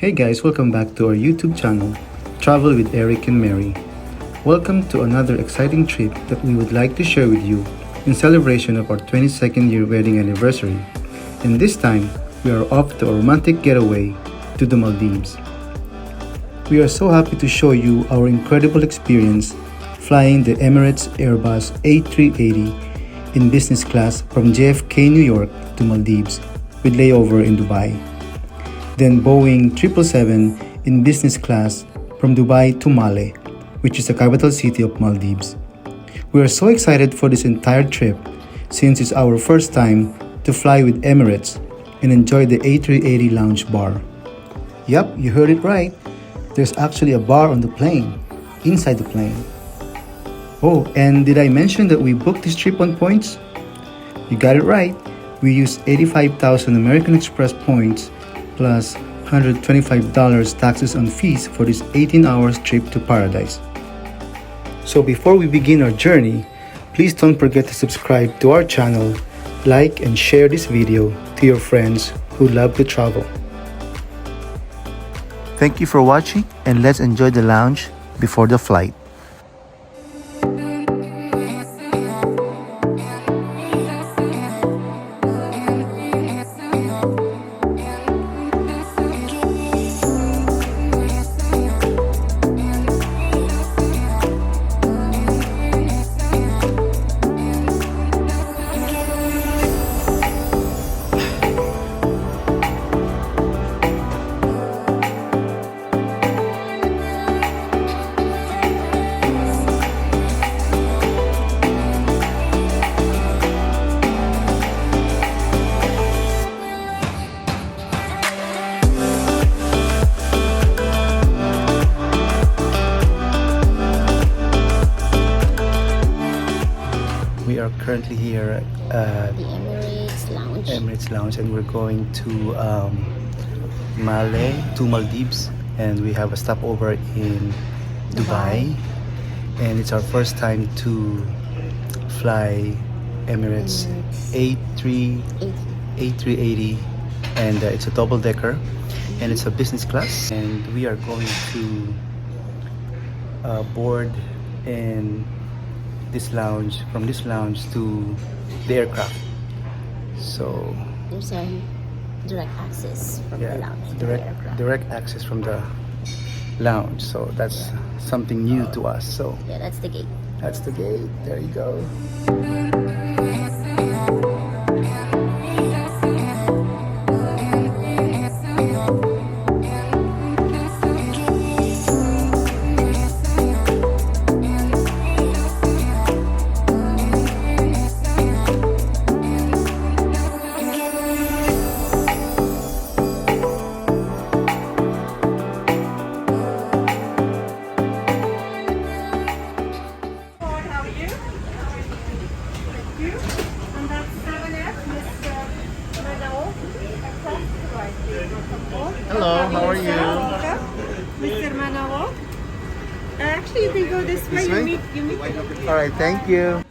Hey guys, welcome back to our YouTube channel, Travel with Eric and Mary. Welcome to another exciting trip that we would like to share with you in celebration of our 22nd year wedding anniversary. And this time, we are off to a romantic getaway to the Maldives. We are so happy to show you our incredible experience flying the Emirates Airbus A380 in business class from JFK New York to Maldives with layover in Dubai. Then Boeing 777 in business class from Dubai to Malé, which is the capital city of Maldives. We are so excited for this entire trip since it's our first time to fly with Emirates and enjoy the A380 lounge bar. Yup, you heard it right. There's actually a bar on the plane, inside the plane. Oh, and did I mention that we booked this trip on points? You got it right. We used 85,000 American Express points plus $125 taxes and fees for this 18 hours trip to paradise. So before we begin our journey, please don't forget to subscribe to our channel, like and share this video to your friends who love to travel. Thank you for watching, and let's enjoy the lounge before the flight. We are currently here at the Emirates Lounge, and we're going to Maldives, and we have a stopover in Dubai. And it's our first time to fly Emirates A380, and it's a double-decker, and it's a business class, and we are going to board in from this lounge to the aircraft. So There's a direct access from the lounge to the aircraft. direct access from the lounge. So that's something new to us. So Yeah, that's the gate. that's the gate. There you go. Hello, how are you? Mr. Manawo. Actually, you can go this way. This way? You meet. All right, thank you.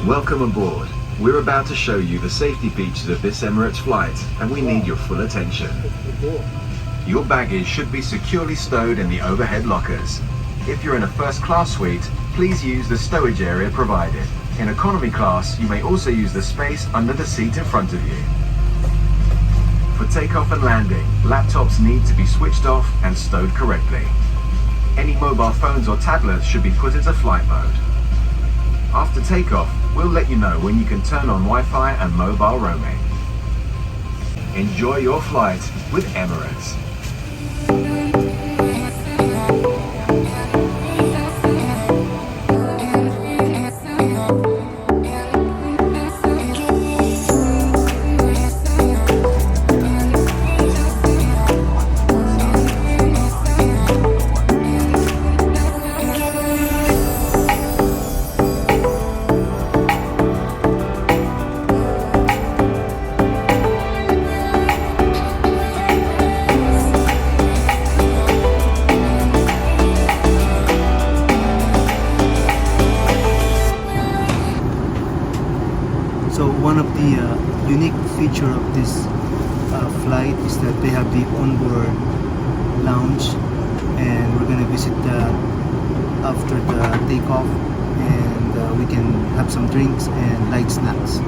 Welcome aboard. We're about to show you the safety features of this Emirates flight, and we need your full attention. Your baggage should be securely stowed in the overhead lockers. If you're in a first class suite, please use the stowage area provided. In economy class, you may also use the space under the seat in front of you. For takeoff and landing, laptops need to be switched off and stowed correctly. Any mobile phones or tablets should be put into flight mode. After takeoff, we'll let you know when you can turn on Wi-Fi and mobile roaming. Enjoy your flight with Emirates. So one of the unique feature of this flight is that they have the onboard lounge, and we're gonna visit that after the takeoff, and we can have some drinks and light snacks.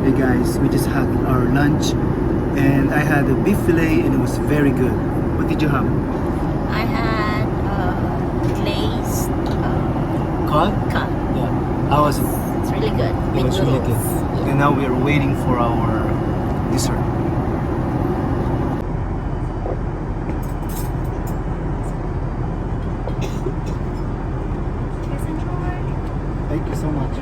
Hey guys, we just had our lunch and I had a beef fillet and it was very good. What did you have? I had glazed Cod? cod. Yeah. How was it? It's really good. It With was really good. noodles. Yeah. And now we are waiting for our dessert. Thank you so much.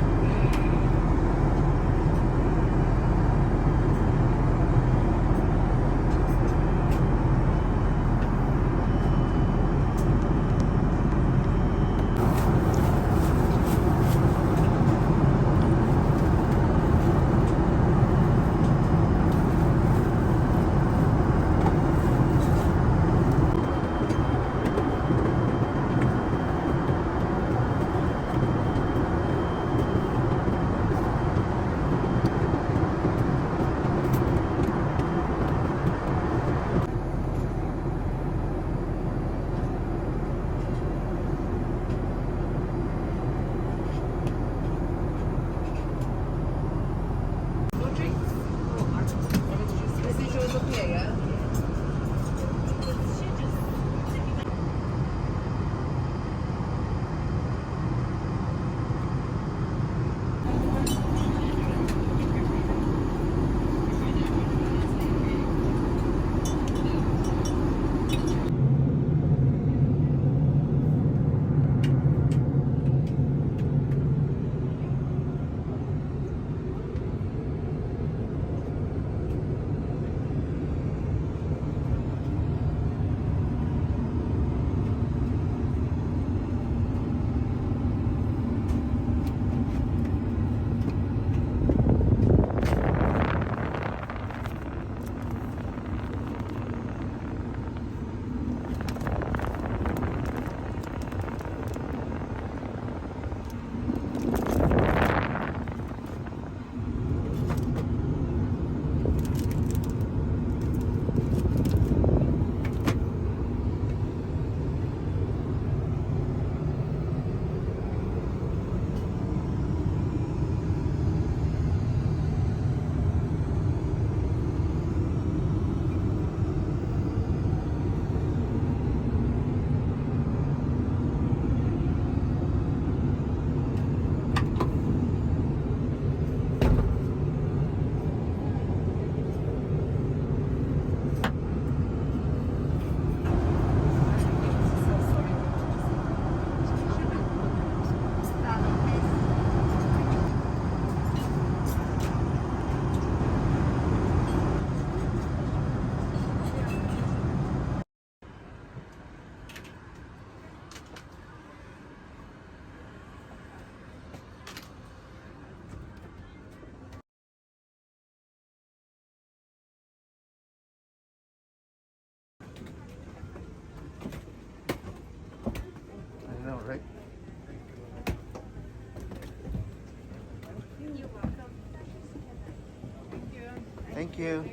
Thank you.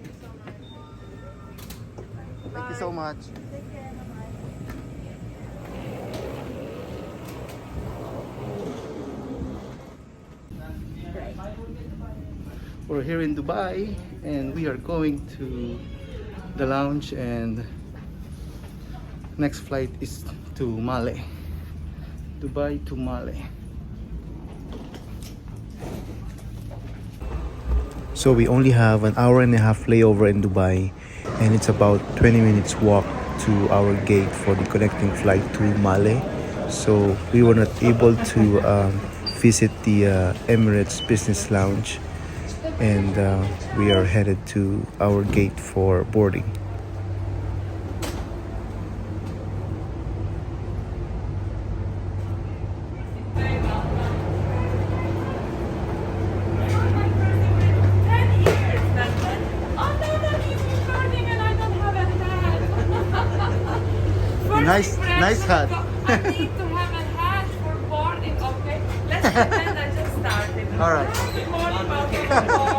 Thank you so much. We're here in Dubai and we are going to the lounge, and next flight is to Male. Dubai to Male. So we only have an hour and a half layover in Dubai, and it's about 20 minutes walk to our gate for the connecting flight to Male. So we were not able to visit the Emirates Business Lounge, and we are headed to our gate for boarding. Nice hat. I need to have a hat for boarding, okay? Let's pretend I just started. All right. Good morning, welcome to board.